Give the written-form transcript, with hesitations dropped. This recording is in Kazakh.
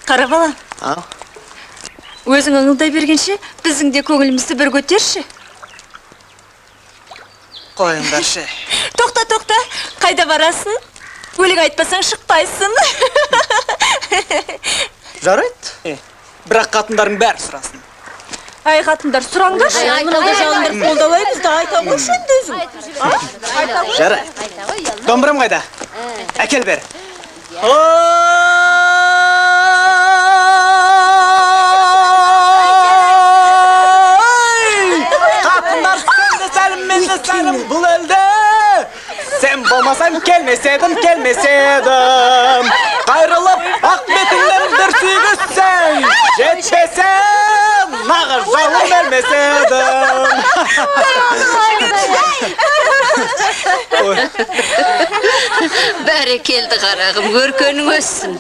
Қара балам. Өзің ыңылдай бергенше, біздің де көңілімізді бір көтерші. Қойыңдаршы. Тоқта, қайда барасың? Өлең айтпасаң шықпайсың. Жарайды. Бірақ қатындардың бәрі сұрасын. Ай, қатындар, сұраңдаршы. Мынада жалындар қолдалай бізді айта қойшы енді өзің. Жарайды. Домбырам қайда? Әкел бер. Қатындар, сен де сәлім, мен де сәлім бұл әлде. Сен болмасаң келмеседім. Қайрылып, ақ бетіңнен бір сүйгізсең, жетпесем, нағыз жалын бермеседім. Бәрекелді қарағым, көркенің өссін.